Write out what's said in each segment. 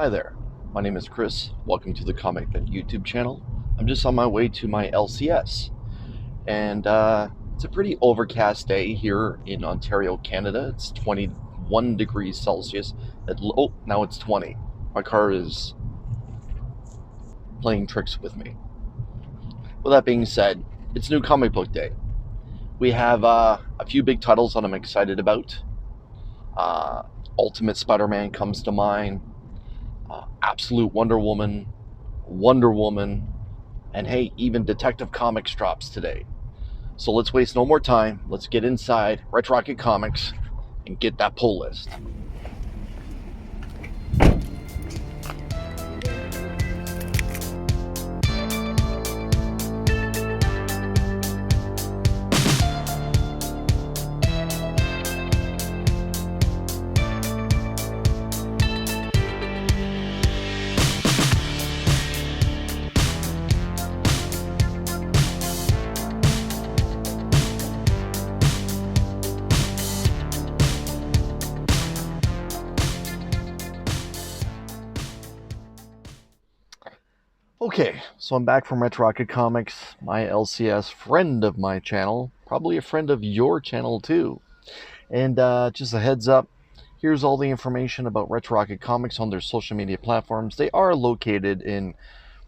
Hi there, my name is Chris. Welcome to the Comic Vet YouTube channel. I'm just on my way to my LCS, and it's a pretty overcast day here in Ontario, Canada. It's 21 degrees Celsius. Oh, now it's 20. My car is playing tricks with me. With that being said, it's New Comic Book Day. We have a few big titles that I'm excited about. Ultimate Spider-Man comes to mind. Absolute Wonder Woman, and hey, even Detective Comics drops today. So let's waste no more time. Let's get inside Red Rocket Comics and get that pull list. Okay, so I'm back from Red Rocket Comics, my LCS, friend of my channel, probably a friend of your channel too. And just a heads up, here's all the information about Red Rocket Comics on their social media platforms. They are located in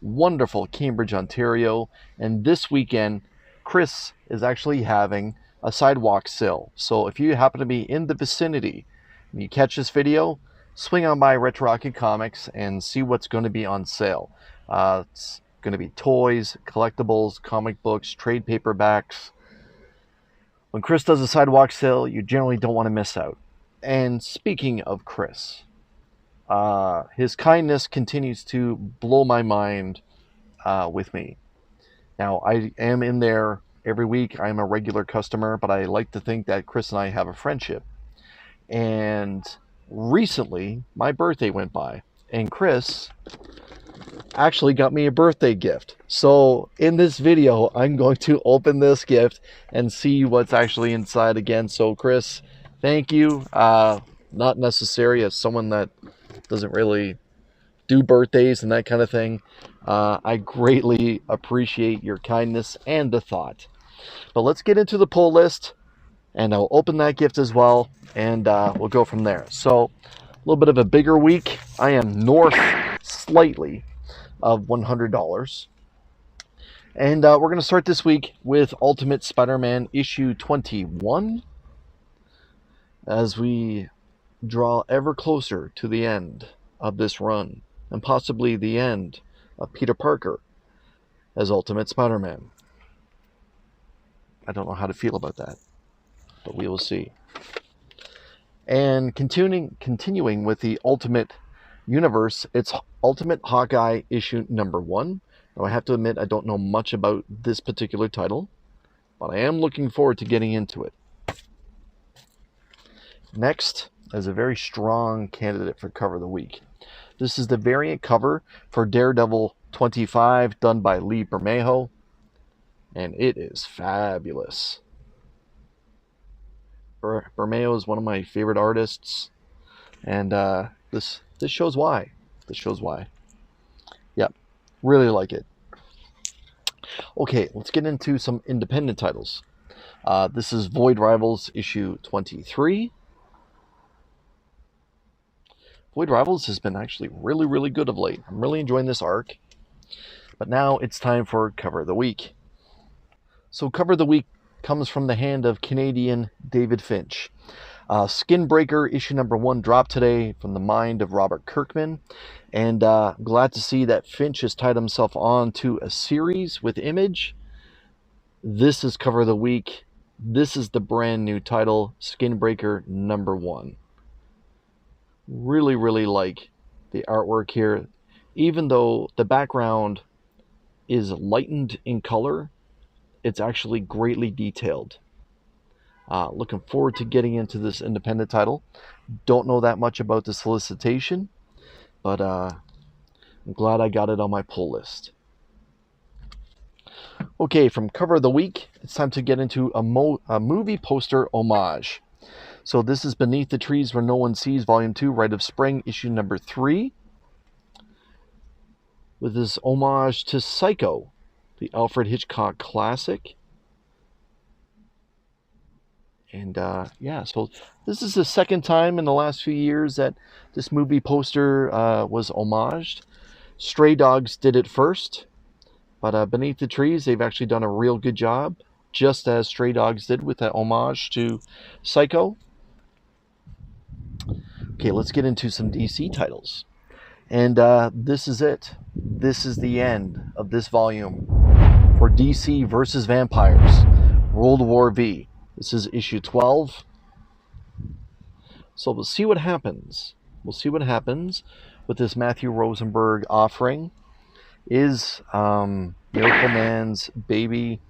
wonderful Cambridge, Ontario, and this weekend, Chris is actually having a sidewalk sale. So if you happen to be in the vicinity and you catch this video, swing on by Red Rocket Comics and see what's going to be on sale. It's going to be toys, collectibles, comic books, trade paperbacks. When Chris does a sidewalk sale, you generally don't want to miss out. And speaking of Chris, his kindness continues to blow my mind with me. Now, I am in there every week. I'm a regular customer, but I like to think that Chris and I have a friendship. And recently, my birthday went by, and Chris actually got me a birthday gift. So in this video, I'm going to open this gift and see what's actually inside again. So Chris, thank you. Not necessary as someone that doesn't really do birthdays and that kind of thing. I greatly appreciate your kindness and the thought. But let's get into the pull list, and I'll open that gift as well, and we'll go from there. So a little bit of a bigger week. I am north slightly of $100. And we're going to start this week with Ultimate Spider-Man issue 21 as we draw ever closer to the end of this run and possibly the end of Peter Parker as Ultimate Spider-Man. I don't know how to feel about that, but we will see. And continuing with the Ultimate Universe, it's Ultimate Hawkeye issue number 1. Now I have to admit I don't know much about this particular title, but I am looking forward to getting into it. Next is a very strong candidate for cover of the week. This is the variant cover for Daredevil 25 done by Lee Bermejo, and it is fabulous. Bermejo is one of my favorite artists, and this shows why. This shows why. Yep, really like it. Okay, let's get into some independent titles. This is Void Rivals issue 23. Void Rivals has been actually really, really good of late. I'm really enjoying this arc. But now it's time for Cover of the Week. So Cover of the Week comes from the hand of Canadian David Finch. Skinbreaker issue number 1 dropped today from the mind of Robert Kirkman, and I'm glad to see that Finch has tied himself on to a series with Image. This is Cover of the Week. This is the brand new title, Skinbreaker number 1. Really, really like the artwork here. Even though the background is lightened in color, it's actually greatly detailed. Looking forward to getting into this independent title. Don't know that much about the solicitation, but I'm glad I got it on my pull list. Okay, from Cover of the Week, it's time to get into a movie poster homage. So this is Beneath the Trees Where No One Sees, Volume 2, Rite of Spring, issue number 3. with this homage to Psycho, the Alfred Hitchcock classic. And yeah, so this is the second time in the last few years that this movie poster was homaged. Stray Dogs did it first, but Beneath the Trees, they've actually done a real good job, just as Stray Dogs did with that homage to Psycho. Okay, let's get into some DC titles. And this is it. This is the end of this volume for DC versus Vampires, World War V. This is issue 12. So we'll see what happens. We'll see what happens with this Matthew Rosenberg offering. Is Miracle Man's baby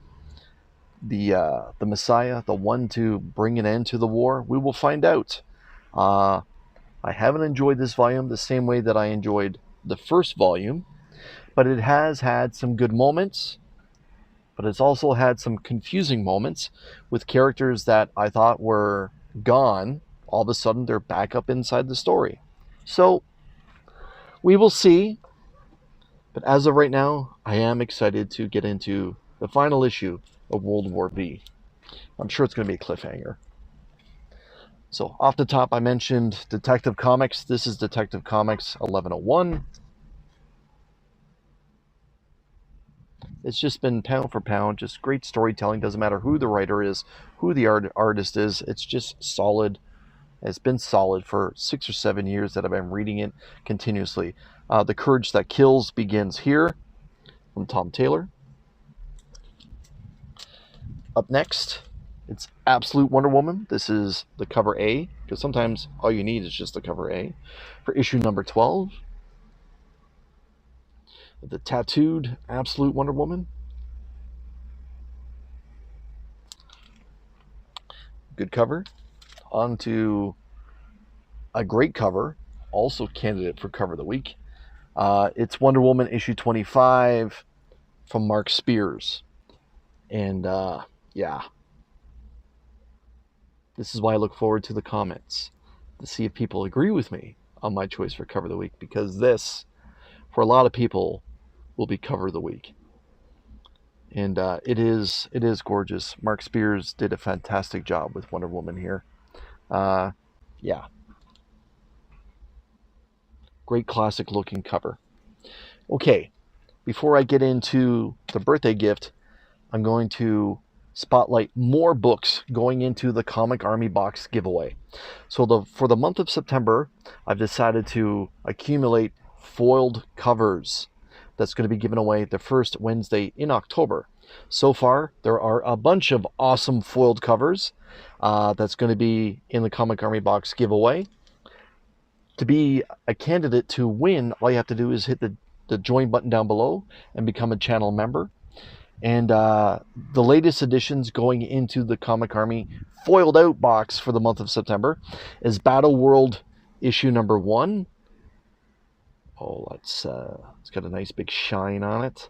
the Messiah, the one to bring an end to the war? We will find out. I haven't enjoyed this volume the same way that I enjoyed the first volume, but it has had some good moments. But it's also had some confusing moments with characters that I thought were gone. All of a sudden, they're back up inside the story. So, we will see. But as of right now, I am excited to get into the final issue of World War V. I'm sure it's going to be a cliffhanger. So, off the top, I mentioned Detective Comics. This is Detective Comics 1101. It's just been pound for pound, just great storytelling. Doesn't matter who the writer is, who the artist is. It's just solid. It's been solid for 6 or 7 years that I've been reading it continuously. The Courage That Kills begins here from Tom Taylor. Up next, it's Absolute Wonder Woman. This is the cover A, because sometimes all you need is just the cover A for issue number 12. The tattooed Absolute Wonder Woman. Good cover. On to a great cover, also candidate for cover of the week. It's Wonder Woman issue 25 from Mark Spears. And yeah, this is why I look forward to the comments, to see if people agree with me on my choice for cover of the week, because this, for a lot of people, will be cover of the week. And it is gorgeous. Mark Spears did a fantastic job with Wonder Woman here. Yeah. Great classic looking cover. Okay, before I get into the birthday gift, I'm going to spotlight more books going into the Comic Army Box giveaway. So for the month of September, I've decided to accumulate foiled covers that's going to be given away the first Wednesday in October. So far, there are a bunch of awesome foiled covers that's going to be in the Comic Army Box giveaway. To be a candidate to win, all you have to do is hit the join button down below and become a channel member. And the latest additions going into the Comic Army foiled out box for the month of September is Battle World issue number 1. Oh, it's got a nice big shine on it.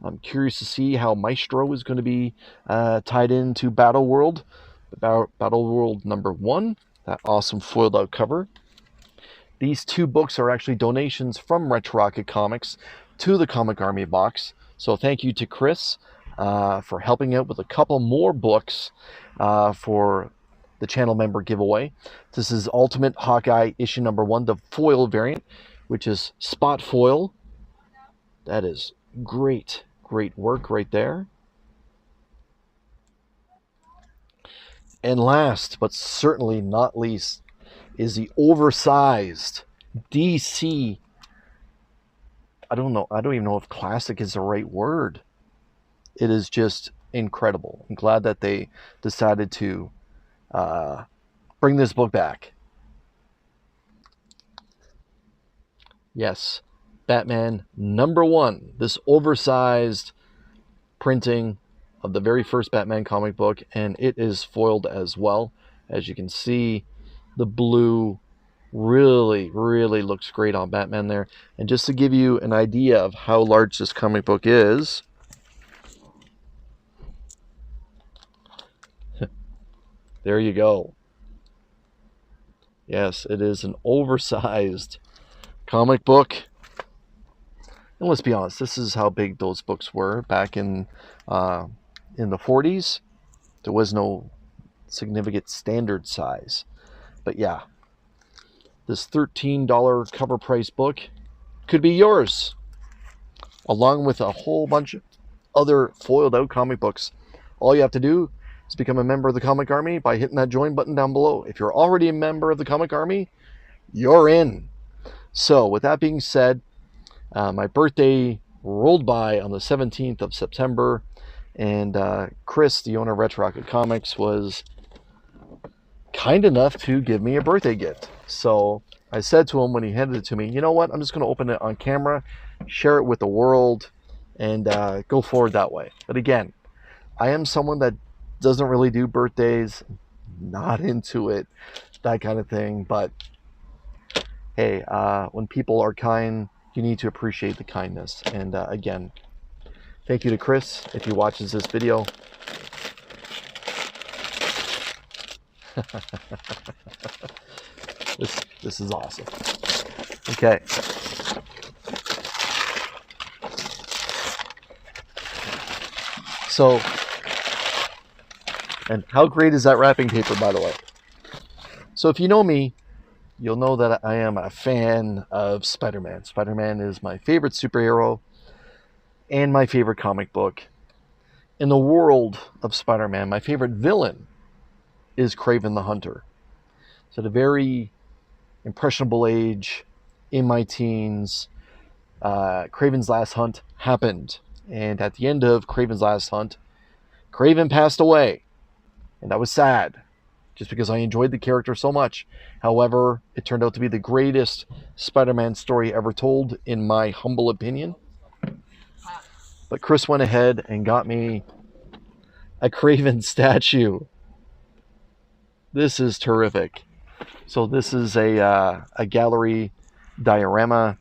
I'm curious to see how Maestro is going to be tied into Battle World. Battle World number 1, that awesome foiled out cover. These two books are actually donations from Retro Rocket Comics to the Comic Army Box. So thank you to Chris for helping out with a couple more books for the channel member giveaway. This is Ultimate Hawkeye issue number 1, the foil variant, which is spot foil. That is great work right there. And last, but certainly not least, is the oversized DC. I don't even know if classic is the right word. It is just incredible. I'm glad that they decided to bring this book back. Yes, Batman number 1. This oversized printing of the very first Batman comic book, and it is foiled as well. As you can see, the blue really looks great on Batman there. And just to give you an idea of how large this comic book is, there you go. Yes, it is an oversized comic book. And let's be honest, this is how big those books were back in the 40s. There was no significant standard size. But yeah, this $13 cover price book could be yours, along with a whole bunch of other foiled out comic books. All you have to do is become a member of the Comic Army by hitting that join button down below. If you're already a member of the Comic Army, you're in. So with that being said, my birthday rolled by on the 17th of September, and Chris, the owner of Retro Rocket Comics, was kind enough to give me a birthday gift. So I said to him when he handed it to me, you know what, I'm just going to open it on camera, share it with the world, and go forward that way. But again, I am someone that doesn't really do birthdays, not into it, that kind of thing. But hey, when people are kind, you need to appreciate the kindness. And again, thank you to Chris if he watches this video. This is awesome. Okay. So, and how great is that wrapping paper, by the way? So if you know me, you'll know that I am a fan of Spider-Man. Spider-Man is my favorite superhero and my favorite comic book. In the world of Spider-Man, my favorite villain is Kraven the Hunter. So at a very impressionable age, in my teens, Kraven's Last Hunt happened. And at the end of Kraven's Last Hunt, Kraven passed away. And that was sad, just because I enjoyed the character so much. However, it turned out to be the greatest Spider-Man story ever told, in my humble opinion. But Chris went ahead and got me a Kraven statue. This is terrific. So this is a gallery diorama,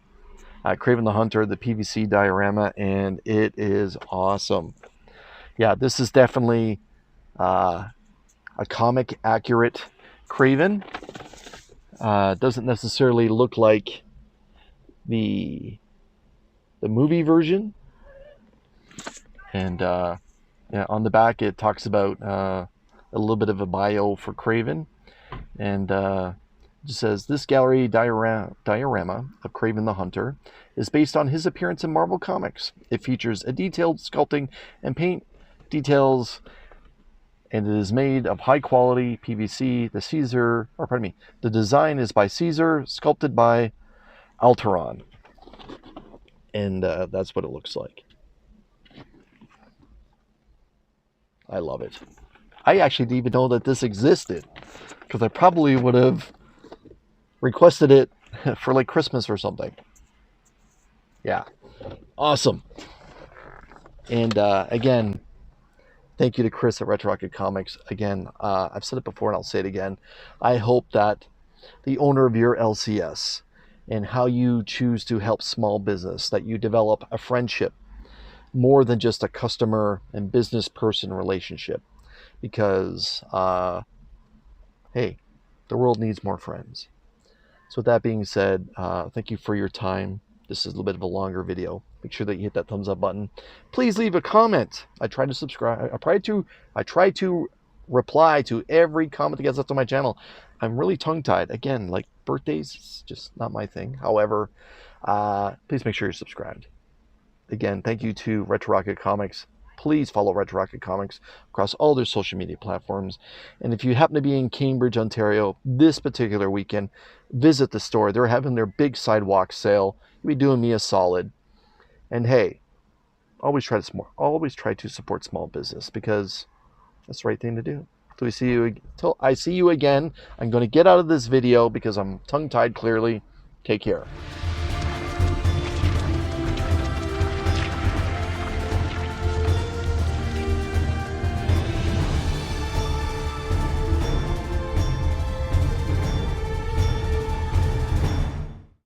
Kraven the Hunter, the PVC diorama, and it is awesome. Yeah, this is definitely a comic accurate Kraven. Doesn't necessarily look like the movie version. And yeah, on the back it talks about a little bit of a bio for Kraven, and it just says, this gallery diorama of Kraven the Hunter is based on his appearance in Marvel Comics. It features a detailed sculpting and paint details, and it is made of high quality PVC. The design is by Caesar, sculpted by Alteron. And that's what it looks like. I love it. I actually didn't even know that this existed, because I probably would have requested it for like Christmas or something. Yeah, awesome. And again, thank you to Chris at Retro Rocket Comics. Again, I've said it before and I'll say it again. I hope that the owner of your LCS and how you choose to help small business, that you develop a friendship more than just a customer and business person relationship. Because, hey, the world needs more friends. So with that being said, thank you for your time. This is a little bit of a longer video. Make sure that you hit that thumbs up button. Please leave a comment. I try to subscribe. I try to reply to every comment that gets left on my channel. I'm really tongue-tied. Again, like birthdays, it's just not my thing. However, please make sure you're subscribed. Again, thank you to Retro Rocket Comics. Please follow Retro Rocket Comics across all their social media platforms. And if you happen to be in Cambridge, Ontario, this particular weekend, visit the store. They're having their big sidewalk sale. You'll be doing me a solid. And hey, always try to support small business, because that's the right thing to do. Till I see you again, I'm going to get out of this video because I'm tongue-tied clearly. Take care.